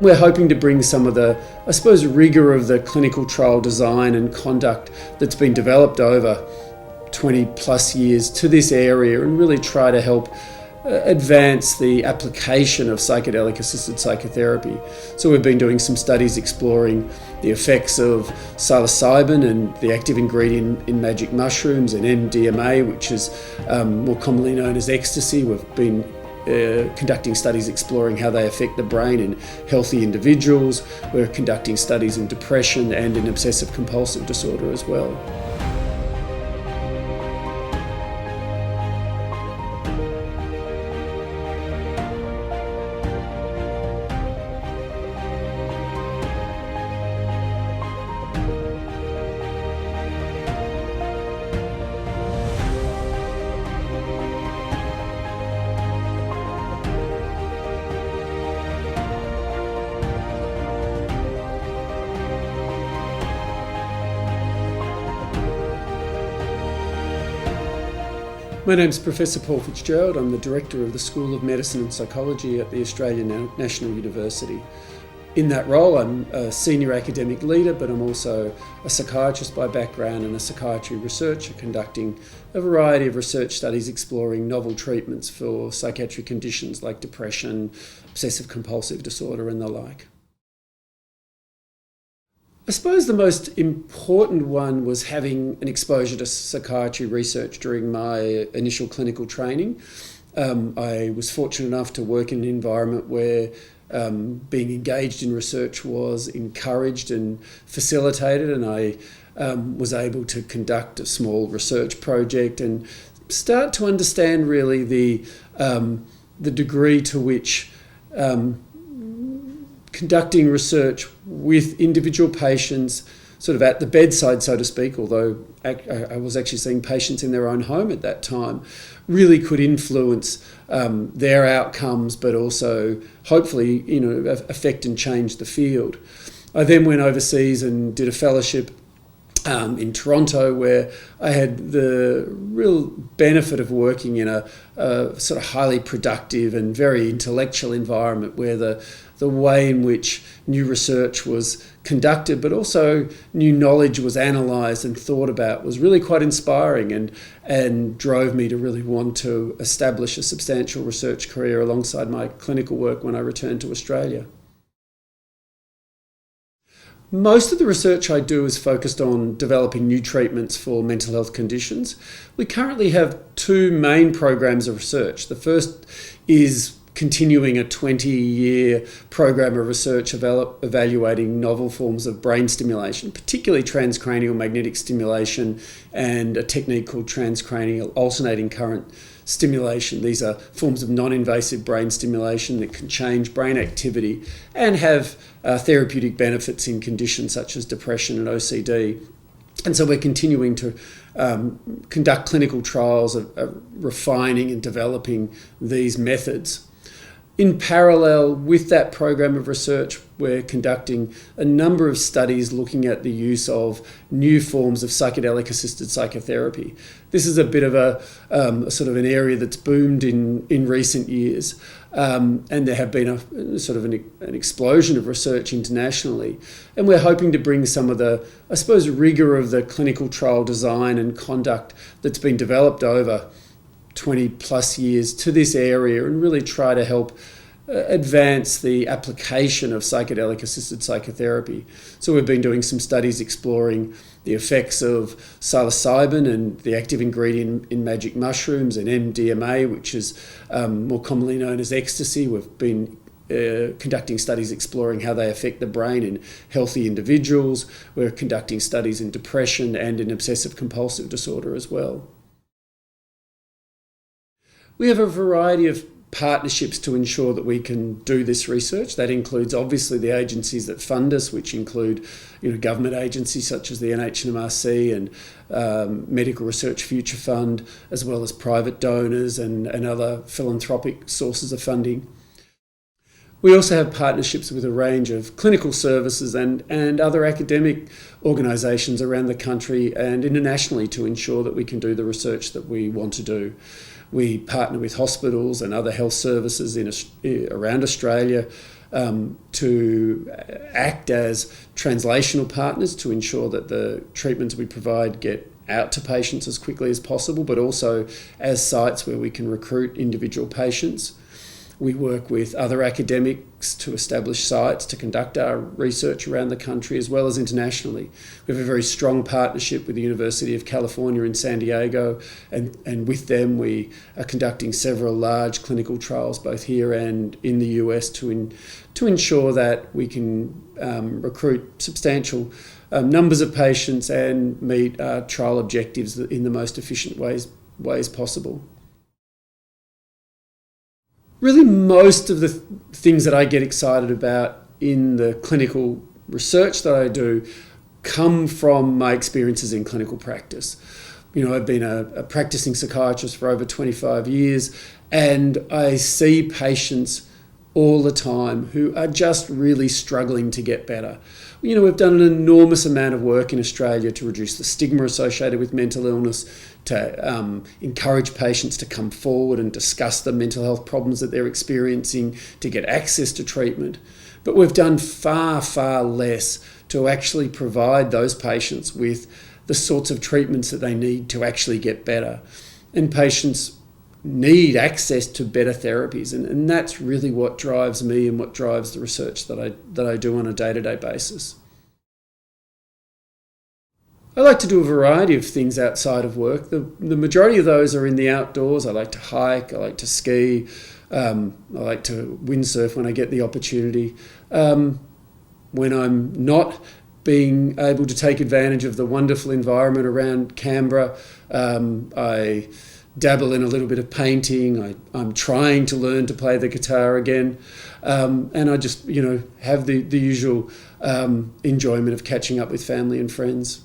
We're hoping to bring some of the, rigour of the clinical trial design and conduct that's been developed over 20 plus years to this area and really try to help advance the application of psychedelic assisted psychotherapy. So we've been doing some studies exploring the effects of psilocybin and the active ingredient in magic mushrooms and MDMA, which is more commonly known as ecstasy. We've been conducting studies exploring how they affect the brain in healthy individuals. We're conducting studies in depression and in obsessive compulsive disorder as well. My name's Professor Paul Fitzgerald. I'm the Director of the School of Medicine and Psychology at the Australian National University. In that role, I'm a senior academic leader, but I'm also a psychiatrist by background and a psychiatry researcher conducting a variety of research studies exploring novel treatments for psychiatric conditions like depression, obsessive compulsive disorder and the like. I suppose the most important one was having an exposure to psychiatry research during my initial clinical training. I was fortunate enough to work in an environment where being engaged in research was encouraged and facilitated, and I was able to conduct a small research project and start to understand really the degree to which conducting research with individual patients sort of at the bedside, so to speak, although I was actually seeing patients in their own home at that time, really could influence their outcomes, but also hopefully, affect and change the field. I then went overseas and did a fellowship in Toronto, where I had the real benefit of working in a sort of highly productive and very intellectual environment where the way in which new research was conducted, but also new knowledge was analysed and thought about, was really quite inspiring and drove me to really want to establish a substantial research career alongside my clinical work when I returned to Australia. Most of the research I do is focused on developing new treatments for mental health conditions. We currently have two main programs of research. The first is continuing a 20-year program of research evaluating novel forms of brain stimulation, particularly transcranial magnetic stimulation and a technique called transcranial alternating current stimulation. These are forms of non-invasive brain stimulation that can change brain activity and have therapeutic benefits in conditions such as depression and OCD. And so we're continuing to conduct clinical trials of refining and developing these methods. In parallel with that program of research, we're conducting a number of studies looking at the use of new forms of psychedelic assisted psychotherapy. This is a bit of a sort of an area that's boomed in recent years, and there have been a sort of an explosion of research internationally. And we're hoping to bring some of the, rigour of the clinical trial design and conduct that's been developed over 20 plus years to this area and really try to help advance the application of psychedelic assisted psychotherapy. So we've been doing some studies exploring the effects of psilocybin and the active ingredient in magic mushrooms and MDMA, which is more commonly known as ecstasy. We've been conducting studies exploring how they affect the brain in healthy individuals. We're conducting studies in depression and in obsessive compulsive disorder as well. We have a variety of partnerships to ensure that we can do this research. That includes obviously the agencies that fund us, which include government agencies such as the NHMRC and Medical Research Future Fund, as well as private donors and other philanthropic sources of funding. We also have partnerships with a range of clinical services and other academic organisations around the country and internationally to ensure that we can do the research that we want to do. We partner with hospitals and other health services around Australia, to act as translational partners to ensure that the treatments we provide get out to patients as quickly as possible, but also as sites where we can recruit individual patients. We work with other academics to establish sites to conduct our research around the country as well as internationally. We have a very strong partnership with the University of California in San Diego, and with them we are conducting several large clinical trials both here and in the US to ensure that we can recruit substantial numbers of patients and meet our trial objectives in the most efficient ways possible. Really, most of the things that I get excited about in the clinical research that I do come from my experiences in clinical practice. I've been a practicing psychiatrist for over 25 years, and I see patients all the time who are just really struggling to get better. We've done an enormous amount of work in Australia to reduce the stigma associated with mental illness, to encourage patients to come forward and discuss the mental health problems that they're experiencing, to get access to treatment. But we've done far, far less to actually provide those patients with the sorts of treatments that they need to actually get better. And patients need access to better therapies, and that's really what drives me and what drives the research that I do on a day-to-day basis. I like to do a variety of things outside of work. The majority of those are in the outdoors. I like to hike, I like to ski, I like to windsurf when I get the opportunity. When I'm not being able to take advantage of the wonderful environment around Canberra, I dabble in a little bit of painting. I'm trying to learn to play the guitar again. And I just, have the usual enjoyment of catching up with family and friends.